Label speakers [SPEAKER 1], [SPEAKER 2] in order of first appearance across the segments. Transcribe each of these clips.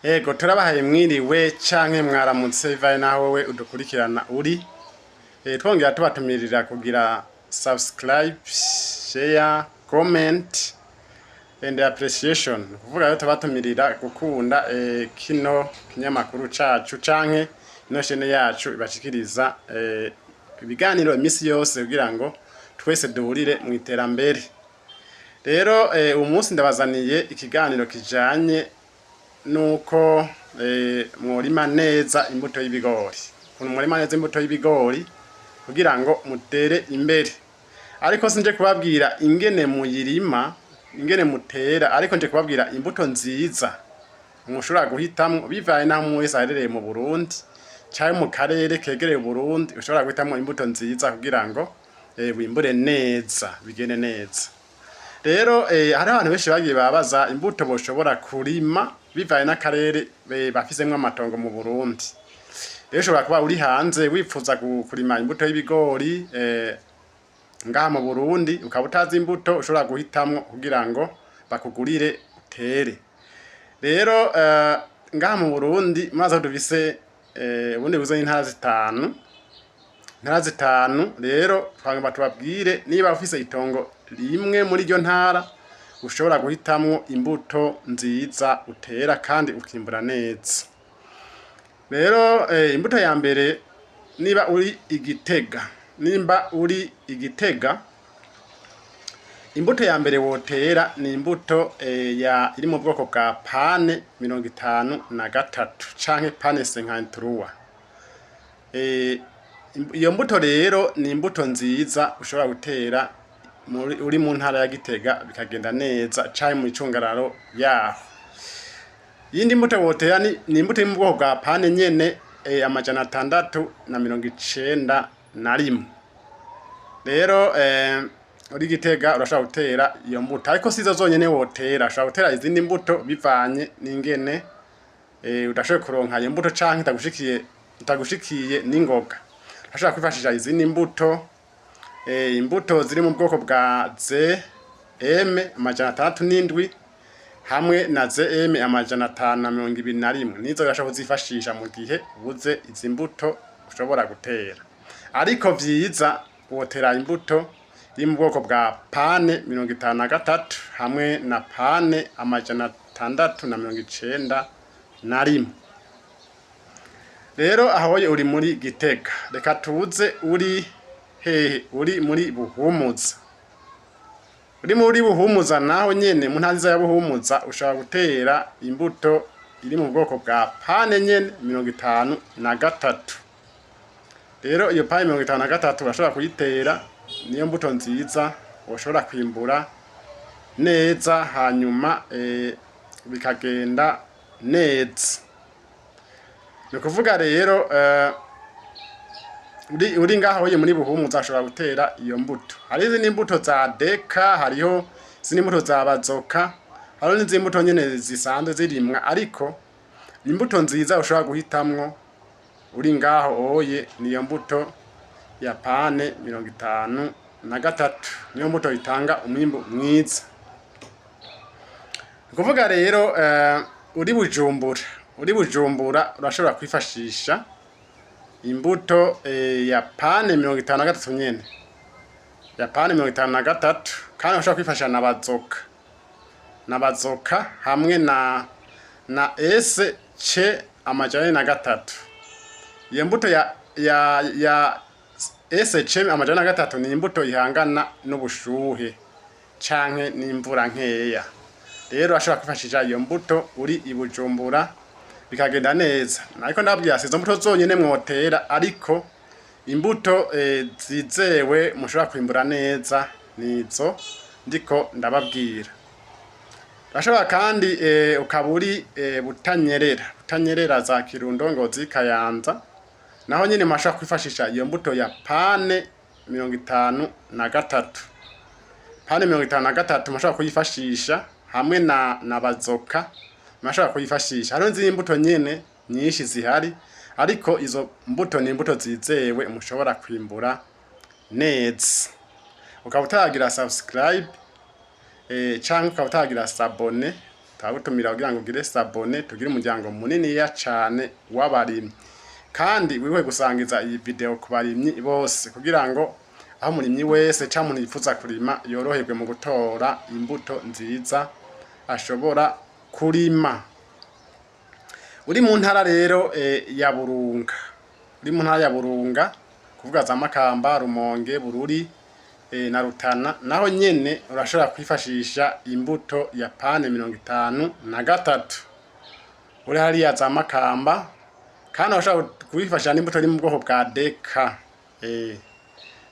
[SPEAKER 1] Ego turabahaye mwiriwe canke mwaramutse bivaye naho wowe udukurikirana uri. Twongera tubatumirira kugira subscribe, share, comment and appreciation. Kuvuga rero tubatumirira gukunda kino kinyamakuru cacu canke ino chaine yacu ibashikiriza ibiganiro imisi yose kugira ngo twese duhurire mu iterambere. Rero umunsi ndabazaniye ikiganiro kijanye nuko mworima neza imbuto y'ibigori. Kuntu mworima neza imbuto y'ibigori kugira ngo mutere imbere. Ariko sinje kubabwira ingene muyirima, ingene mutera, ariko nje kubabwira imbuto nziza mushobora guhitamwo bivaye naho umwe wese aherereye mu Burundi canke mu karere kegereye Burundi, ushobora guhitamwo imbuto nziza kugira ngo wimbure neza, bigene neza. Rero hari abantu benshi bagiye babaza imbuto boshobora kurima bivaye n'akarere bafizemwo amatongo mu Burundi. Rero ushobora kuba uri hanze wifuza kurima imbuto y'ibigori ngaha mu Burundi, ukaba utazi imbuto ushobora guhitamwo kugira ngo bakugurire utere. Rero ngaha mu Burundi maze dufise ubundi buze intara zitanu. Intara zitanu rero twagomba tubabwire niba ufise itongo rimwe muri iryo ntara ushobora guhitamwo imbuto nziza utera kandi ukimbura neza. Rero imbuto ya mbere niba uri Igitega, imbuto ya mbere wotera ni imbuto iri mu bwoko bwa pane 53 canke pane 53. Iyo mbuto rero ni imbuto nziza ushobora gutera uri mu ntara ya Gitega bikagenda neza canke mu icungararo yaho. Yindi mbuto wotera ni imbuto mu bwoko bwa pane nyene 691. Rero uri Gitega urashobora gutera iyo mbuto, ariko sizo zonyene wotera, ushobora gutera izindi mbuto bivanye n'ingene udashoboye kuronka iyo mbuto canke itagushikiye n'ingoga. Urashobora kwifashisha izindi mbuto, imbuto ziri mu bwoko bwa ZM 607 hamwe na ZM 521. Nizo urashobora kuzifashisha mu gihe ubuze izi mbuto ushobora gutera. Ariko vyiza wotera imbuto iri mu bwoko bwa pane 53 hamwe na pane 691. Rero ahoye uri muri Gitega, reka tuze uri hehe? Uri muri Buhumuza. Uri muri Buhumuza naho nyene mu ntaziza ya Buhumuza ushobora gutera imbuto iri mu bwoko bwa pane nyene 53. Rero iyo pane 53 urashobora kuyitera, niyo mbuto nziza ushobora kwimbura neza hanyuma bikagenda neza. Nukuvuga rero uri ngaho muri Buhumuza ushobora gutera iyo mbuto. Hari izindi mbuto za Deka, hariho izindi mbuto za Bazoka, hariho n'izindi mbuto nyene zisanzwe zirimwa, ariko imbuto nziza ushobora guhitamwo uri ngaho niyo mbuto ya pane 53. Niyo mbuto itanga umwimbu mwiza. Nukuvuga rero uri Bujumbura urashobora kwifashisha imbuto ya pane 53 nyene, ya pane 53, kandi ushobora kwifashisha na Bazoka hamwe na SC 3. Iyo mbuto ya SC 3 ni imbuto ihangana n'ubushuhe canke n'imvura nkeya. Rero ashobora kwifashisha iyo mbuto uri i Bujumbura bikagenda neza. Ariko ndababwira sizo mbuto zonyene mwotera, ariko imbuto zizewe mushobora kwimbura neza nizo ndiko ndababwira. Urashobora kandi ukaba uri Butanyerera za Kirundo, Ngozi, Kayanza, naho nyene mashobora kwifashisha iyo mbuto ya pane 53. Pane 53 mashobora kuyifashisha hamwe na Bazoka mashobora kuyifashisha. Hariho izindi mbuto nyene nyinshi zihari, ariko izo mbuto ni imbuto zizewe mushobora kwimbura neza. Ukaba utagira subscribe canke ukaba utagira s'abone turagutumira kugira ngo ugire sabone tugire umuryango munini ya cane w'abarimyi, kandi wiwe gusangiza iyi video ku barimyi bose kugira ngo aho umurimyi wese cyangwa umuntu yifuza kurima yoroherwe mu gutora imbuto nziza ashobora kurima. Uri mu ntara rero ya Burunga, uri mu ntara ya Burunga kuvuga za Makamba, Rumonge, Bururi na Rutana, naho nyene urashobora kwifashisha imbuto ya pane 53. Uri hariya za Makamba kandi urashobora kwifashisha n'imbuto iri mu bwoko bwa Deka,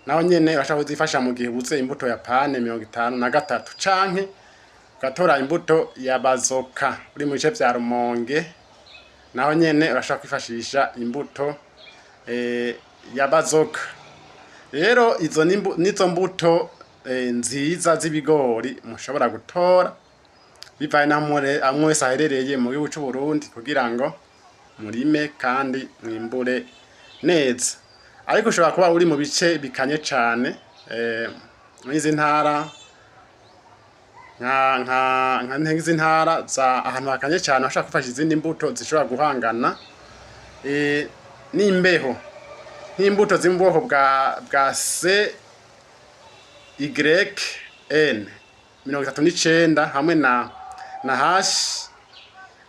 [SPEAKER 1] naho nyene urashobora kuzifasha mu gihe ubuze imbuto ya pane 53, canke ugatora imbuto ya Bazoka uri mu bice vya Rumonge, naho nyene urashobora kwifashisha imbuto ya Bazoka. Rero izo nizo mbuto nziza z'ibigori mushobora gutora bivaye namwe wese aherereye mu gihugu cy'u Burundi kugira ngo murime kandi mwimbure neza. Ariko ushobora kuba uri mu bice bikanye cane n'izi ntara nk'izi ntara za ahantu hakanye cyane bashaka kwifashisha izindi mbuto zishobora guhangana n'imbeho, nk'imbuto ziri mu bwoko bwa CYN 39 hamwe na hash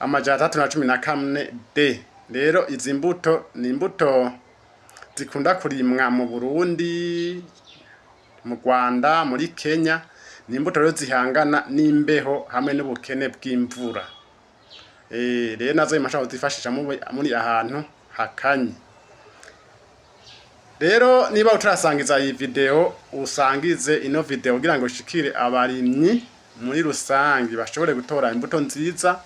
[SPEAKER 1] 314D. Rero izi mbuto ni imbuto zikunda kurimwa mu Burundi, mu Rwanda, muri Kenya. Ni imbuto rero zihangana n'imbeho hamwe n'ubukene bw'imvura. Rero nazo imashaka kuzifashisha muri ahantu hakanye. Rero niba utarasangiza iyi video, usangize ino video kugira ngo ushikire abarimyi muri rusangi bashobore gutora imbuto nziza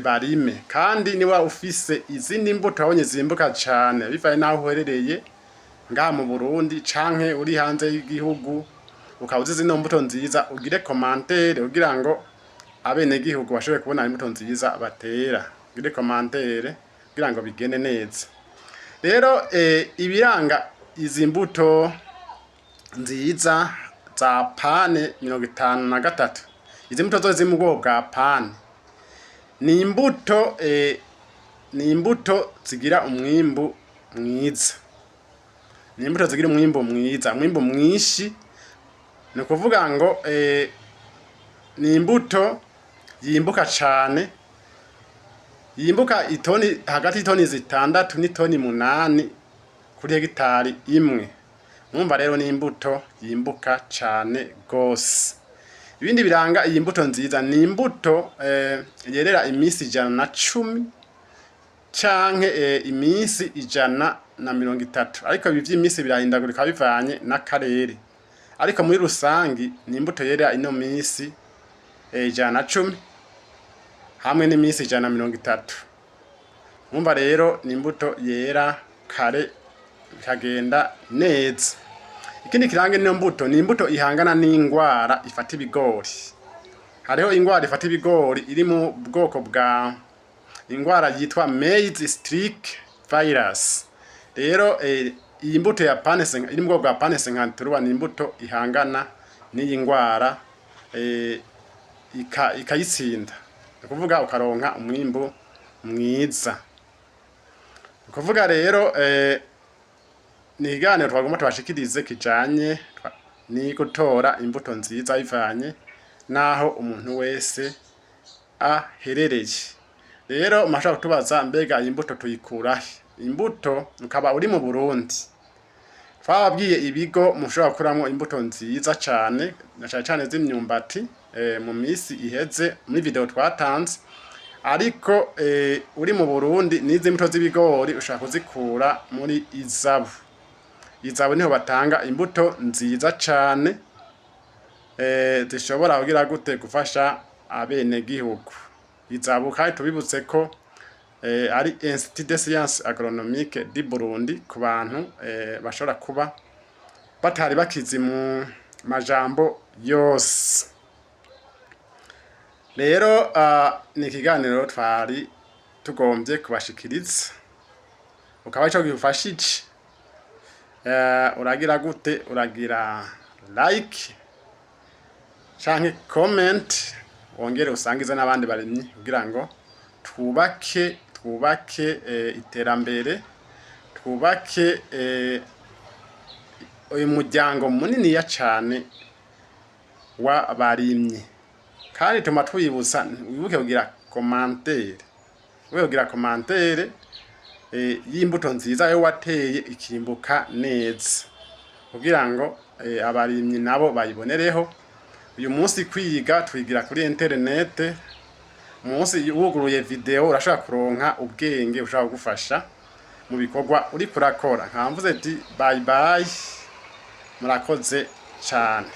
[SPEAKER 1] barime. Kandi niba ufise izindi mbuto wabonye zimbuka cyane bivaye naho uherereye ngaha mu Burundi canke uri hanze y'igihugu, ukawuzi zino mbuto nziza, ugire commentaire kugira ngo abene gihugu bashobore kubona imbuto nziza batera. Ugire commentaire kugira ngo bigende neza. Rero ibiranga izi mbuto nziza za pane 53, izi mbuto zo ziri mu bwoko bwa pane ni imbuto zigira umwimbu mwiza, ni imbuto zigira umwimbu mwiza, umwimbu mwinshi. Ni kuvuga ngo ni imbuto yimbuka cane, yimbuka itoni hagati y'itoni 6 n'itoni 8 kuri hegitari imwe. Mwumva rero ni imbuto yimbuka cane gose. Ibindi biranga iyi mbuto nziza ni imbuto yerera iminsi 110 canke iminsi 130, ariko ibi vy'iminsi birahindagurika bivanye n'akarere. Ariko muri rusangi ni imbuto yerera ino minsi 110 hamwe n'iminsi 130. Mwumva rero ni imbuto yera kare ikagenda neza. Ikindi kirange niyo mbuto ni imbuto ihangana n'ingwara ifata ibigori. Hariho ingwara ifata ibigori iri mu bwoko bwa ingwara yitwa maize streak virus. Rero iyi mbuto ya pane iri mu bwoko bwa pane 53 ni imbuto ihangana n'iyi ngwara ikayitsinda. Ni kuvuga ukaronka umwimbu mwiza. Ni kuvuga rero ni ikiganiro twagomba tubashikirize kijanye ni gutora imbuto nziza bivanye naho umuntu wese aherereye. Rero mashaka kutubaza mbega imbuto tuyikurahe? Imbuto ukaba uri mu Burundi, twababwiye ibigo mushobora kuramo imbuto nziza cyane na cyane z'imyumbati mu misi iheze muri video twatanze. Ariko uri mu Burundi n'izi mbuto z'ibigori ushaka kuzikura muri Izabu. Izabu niho batanga imbuto nziza cyane zishobora kugira gute gufasha abene gihugu. Izabu kandi tubibutse ko ari Institut de Sciences Agronomiques du Burundi ku bantu bashobora kuba batari bakizi mu majambo yose. Rero ni ikiganiro twari tugombye kubashikiriza, ukaba ico gifashije uragira gute? Uragira like canke comment, wongere usangize n'abandi barimyi kugira ngo twubake iterambere, twubake uyu muryango munini ya cane w'abarimyi. Kandi tuma twibutsa wibuke kugira commentaire y'imbuto nziza yo wateye ikimbuka neza kugira ngo abarimyi nabo bayibonereho. Uyu munsi kwiga twigira kuri internet, munsi wuguruye video urashaka kuronka ubwenge ushaka kugufasha mu bikorwa uri kurakora. Nkamvuze ati bye bye, murakoze cyane.